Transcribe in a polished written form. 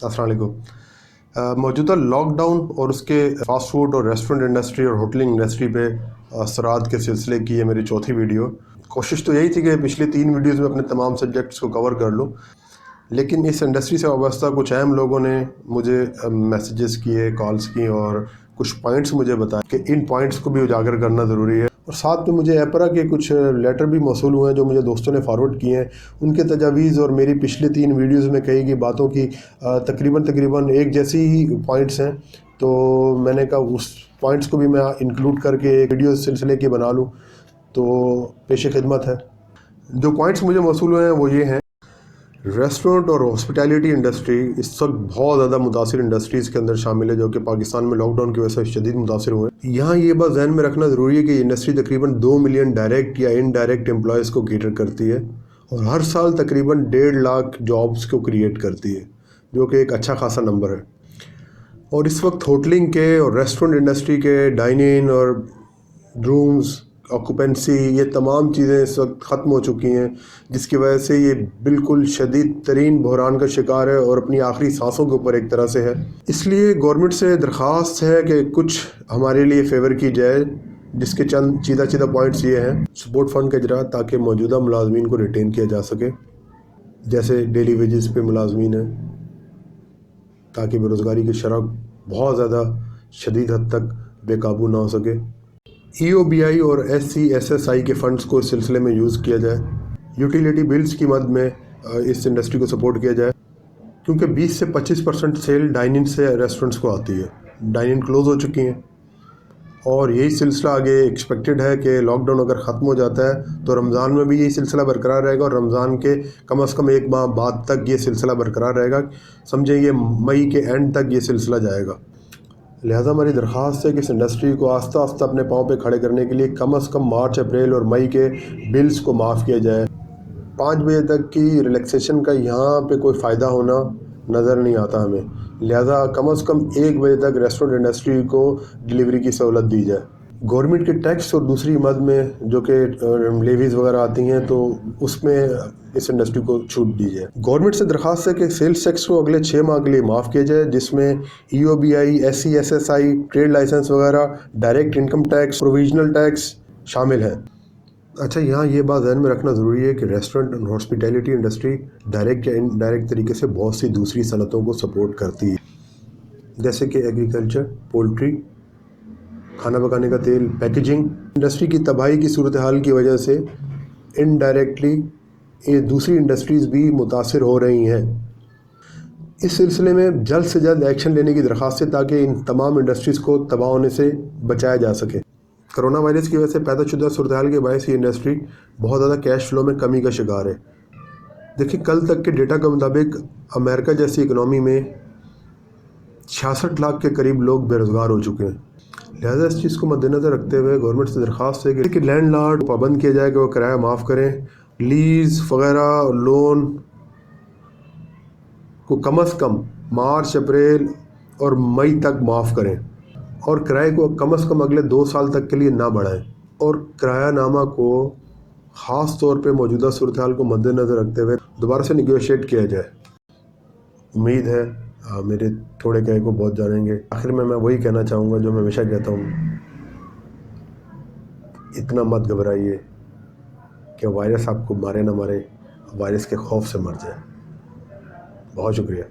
अस्सलाम वालेकुम। मौजूदा लॉकडाउन और उसके फ़ास्ट फूड और रेस्टोरेंट इंडस्ट्री और होटलिंग इंडस्ट्री पे असरात के सिलसिले की ये मेरी चौथी वीडियो। कोशिश तो यही थी कि पिछली 3 वीडियोज़ में अपने तमाम सब्जेक्ट्स को कवर कर लूँ, लेकिन इस इंडस्ट्री से वाबस्ता कुछ अहम लोगों ने मुझे मैसेजेस किए, कॉल्स की और कुछ पॉइंट्स मुझे बताए कि इन पॉइंट्स को भी उजागर करना ज़रूरी है। और साथ में मुझे एपरा के कुछ लेटर भी मौसूल हुए हैं जो मुझे दोस्तों ने फॉरवर्ड किए हैं। उनके तजावीज़ और मेरी पिछली 3 वीडियोज़ में कही गई बातों की तकरीबन एक जैसी ही पॉइंट्स हैं, तो मैंने कहा उस पॉइंट्स को भी मैं इंक्लूड करके एक वीडियो सिलसिले की बना लूँ, तो पेश खिदमत है। जो पॉइंट्स मुझे मौसूल हुए हैं वो ये हैं। रेस्टोरेंट और हॉस्पिटैलिटी इंडस्ट्री इस वक्त बहुत ज़्यादा मुतासिर इंडस्ट्रीज़ के अंदर शामिल है, जो कि पाकिस्तान में लॉकडाउन की वजह से शदीद मुतासिर हुए हैं। यहाँ ये बात जहन में रखना ज़रूरी है कि इंडस्ट्री तकरीबन 2 मिलियन डायरेक्ट या इनडायरेक्ट एम्प्लॉयज़ को कैटर करती है और हर साल तकरीबन 1.5 लाख जॉब्स को क्रिएट करती है, जो कि एक अच्छा खासा नंबर है। और इस वक्त होटलिंग के और रेस्टोरेंट इंडस्ट्री के डाइनिंग और रूम्स ऑक्यूपेंसी ये तमाम चीज़ें इस वक्त ख़त्म हो चुकी हैं, जिसकी वजह से ये बिल्कुल शदीद तरीन बहरान का शिकार है और अपनी आखिरी सांसों के ऊपर एक तरह से है। इसलिए गवर्नमेंट से दरख्वास्त है कि कुछ हमारे लिए फ़ेवर की जाए, जिसके चंद सीधा पॉइंट्स ये हैं। सपोर्ट फ़ंड का इजरा ताकि मौजूदा मुलाजमीन को रिटेन किया जा सके, जैसे डेली वेजेस पे मुलाजमीन हैं, ताकि बेरोज़गारी की शरह बहुत ज़्यादा शदीद हद तक बेकाबू ना हो सके। EOBI और SCSSI के फ़ंड्स को इस सिलसिले में यूज़ किया जाए। यूटिलिटी बिल्स की मद में इस इंडस्ट्री को सपोर्ट किया जाए, क्योंकि 20 से 25% सेल डाइनिंग से रेस्टोरेंट्स को आती है। डाइनिंग क्लोज़ हो चुकी हैं और यही सिलसिला आगे एक्सपेक्टेड है कि लॉकडाउन अगर ख़त्म हो जाता है तो रमज़ान में भी यही सिलसिला बरकरार रहेगा और रमज़ान के कम से कम 1 माह बाद तक ये सिलसिला बरकरार रहेगा। समझें ये मई के एंड तक ये सिलसिला जाएगा। लिहाजा हमारी दरख्वास्त है कि इस इंडस्ट्री को आस्ता आस्ता अपने पाँव पे खड़े करने के लिए कम से कम मार्च, अप्रैल और मई के बिल्स को माफ़ किया जाए। 5 बजे तक की रिलैक्सेशन का यहाँ पे कोई फ़ायदा होना नज़र नहीं आता हमें। लिहाजा कम से कम 1 बजे तक रेस्टोरेंट इंडस्ट्री को डिलीवरी की सहूलत दी जाए। गवर्नमेंट के टैक्स और दूसरी मद में जो कि लेवीज़ वगैरह आती हैं, तो उसमें इस इंडस्ट्री को छूट दी जाए। गवर्नमेंट से दरख्वास्त है कि सेल्स टैक्स को अगले 6 माह के लिए माफ़ किया जाए, जिसमें EOBI, SCSSI, ट्रेड लाइसेंस वगैरह, direct income tax, provisional tax शामिल है। अच्छा, यहाँ ये बात ध्यान में रखना ज़रूरी है कि रेस्टोरेंट और हॉस्पिटैलिटी इंडस्ट्री डायरेक्ट या इनडायरेक्ट तरीके से बहुत सी दूसरी सनतों को सपोर्ट करती है, जैसे कि एग्रीकल्चर, पोल्ट्री, खाना पकाने का तेल, पैकेजिंग। इंडस्ट्री की तबाही की सूरत हाल की वजह से इनडायरेक्टली ये दूसरी इंडस्ट्रीज़ भी मुतासिर हो रही हैं। इस सिलसिले में जल्द से जल्द एक्शन लेने की दरख्वास्त है, ताकि इन तमाम इंडस्ट्रीज़ को तबाह होने से बचाया जा सके। कोरोना वायरस की वजह से पैदा शुदा सूरत हाल के बायस ये इंडस्ट्री बहुत ज़्यादा कैश फ्लो में कमी का शिकार है। देखिए, कल तक के डेटा के मुताबिक अमेरिका जैसी इकनॉमी में 66 लाख के करीब लोग बेरोज़गार हो चुके हैं। लिहाजा इस चीज़ को मद्देनज़र रखते हुए गवर्नमेंट से दरख्वास्त है कि लैंडलॉर्ड पाबंद किया जाए कि वो किराया माफ़ करें, लीज़ वगैरह लोन को कम से कम मार्च, अप्रैल और मई तक माफ़ करें और किराए को कम से कम अगले 2 साल तक के लिए ना बढ़ाएं और किरायानामा को ख़ास तौर पे मौजूदा सूरत हाल को मद्देनज़र रखते हुए दोबारा से निगोशिएट किया जाए। उम्मीद है मेरे थोड़े कहे को बहुत जानेंगे। आखिर में मैं वही कहना चाहूँगा जो मैं हमेशा कहता हूँ, इतना मत घबराइए कि वायरस आपको मारे ना मारे, वायरस के खौफ से मर जाए। बहुत शुक्रिया।